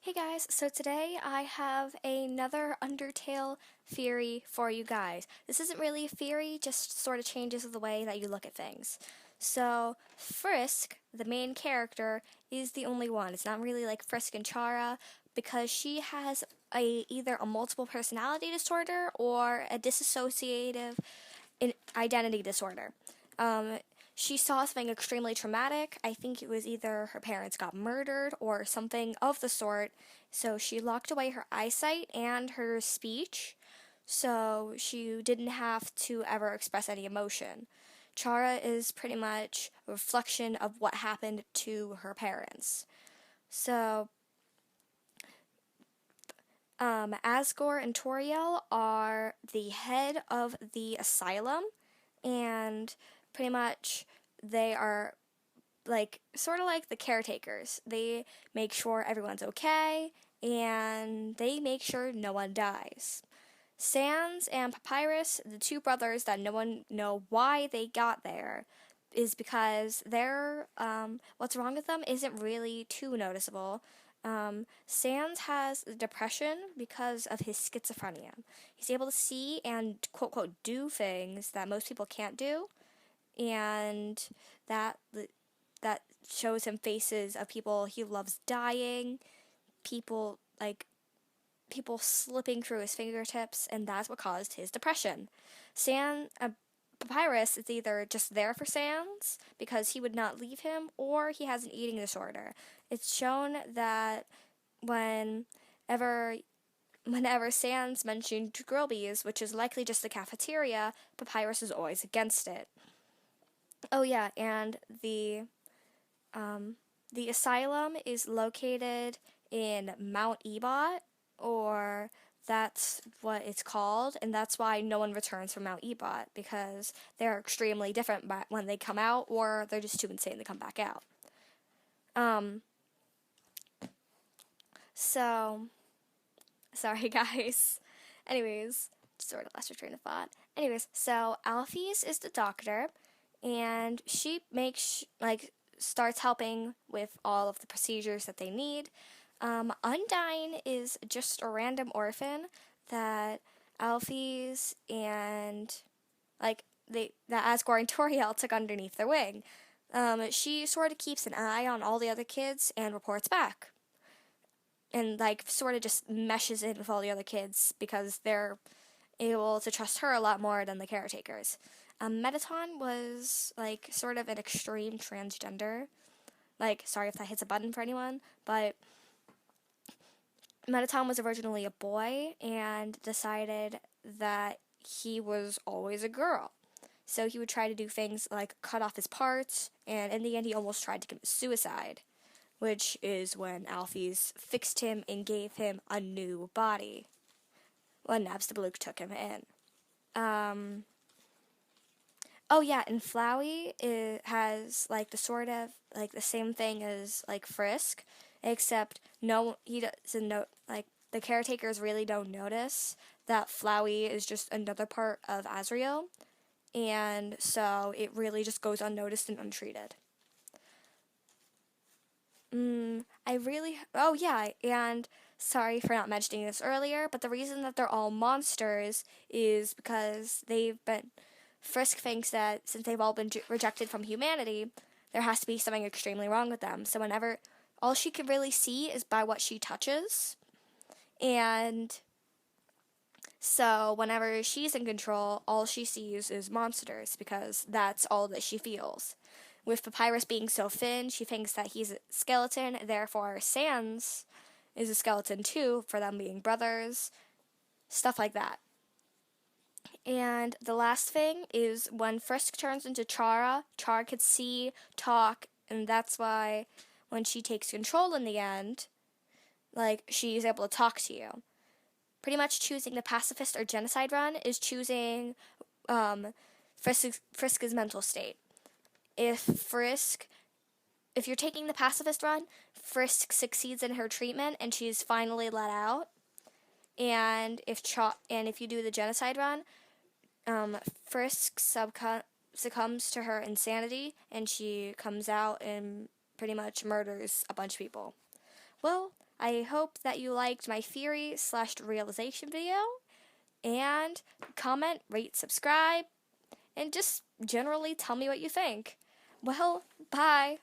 Hey guys, so today I have another Undertale theory for you guys. This isn't really a theory, just sort of changes the way that you look at things. So, Frisk, the main character, is the only one. It's not really like Frisk and Chara because she has either a multiple personality disorder or a dissociative identity disorder. Um, she saw something extremely traumatic. I think it was either her parents got murdered or something of the sort. So she locked away her eyesight and her speech. So she didn't have to ever express any emotion. Chara is pretty much a reflection of what happened to her parents. So, Asgore and Toriel are the head of the asylum, and pretty much they are like sort of like the caretakers. They make sure everyone's okay and they make sure no one dies. Sans and Papyrus, the two brothers that no one know why they got there, is because their what's wrong with them isn't really too noticeable. Sans has depression because of his schizophrenia. He's able to see and quote quote do things that most people can't do, and that that shows him faces of people he loves dying, people people slipping through his fingertips, and that's what caused his depression. Papyrus is either just there for Sans because he would not leave him, or he has an eating disorder. It's shown that whenever whenever Sans mentioned Grillby's, which is likely just the cafeteria, Papyrus is always against it. Oh yeah, and the asylum is located in Mount Ebot, or that's what it's called, and that's why no one returns from Mount Ebot, because they're extremely different when they come out, or they're just too insane to come back out. Um, so, sorry guys. Anyways, sort of lost your train of thought. Anyways, so Alphys is the doctor, and she starts helping with all of the procedures that they need. Undyne is just a random orphan that Alphys and that Asgore and Toriel took underneath their wing. She sort of keeps an eye on all the other kids and reports back, and sort of just meshes in with all the other kids because they're able to trust her a lot more than the caretakers. Mettaton was sort of an extreme transgender. Sorry if that hits a button for anyone, but Mettaton was originally a boy and decided that he was always a girl. So he would try to do things like cut off his parts, and in the end he almost tried to commit suicide, which is when Alphys fixed him and gave him a new body when Nabstablook took him in. Oh yeah, and Flowey has the sort of the same thing as Frisk, except no, he doesn't know. The caretakers really don't notice that Flowey is just another part of Azrael, and so it really just goes unnoticed and untreated. Oh yeah, and sorry for not mentioning this earlier, but the reason that they're all monsters is because Frisk thinks that since they've all been rejected from humanity, there has to be something extremely wrong with them. So whenever, all she can really see is by what she touches, and so whenever she's in control, all she sees is monsters because that's all that she feels. With Papyrus being so thin, she thinks that he's a skeleton, therefore Sans is a skeleton too, for them being brothers, stuff like that. And the last thing is when Frisk turns into Chara, Chara could see, talk, and that's why when she takes control in the end, she's able to talk to you. Pretty much choosing the pacifist or genocide run is choosing Frisk's mental state. If you're taking the pacifist run, Frisk succeeds in her treatment and she's finally let out. And if you do the genocide run, Frisk succumbs to her insanity and she comes out and pretty much murders a bunch of people. Well, I hope that you liked my theory slash realization video. And comment, rate, subscribe, and just generally tell me what you think. Well, bye.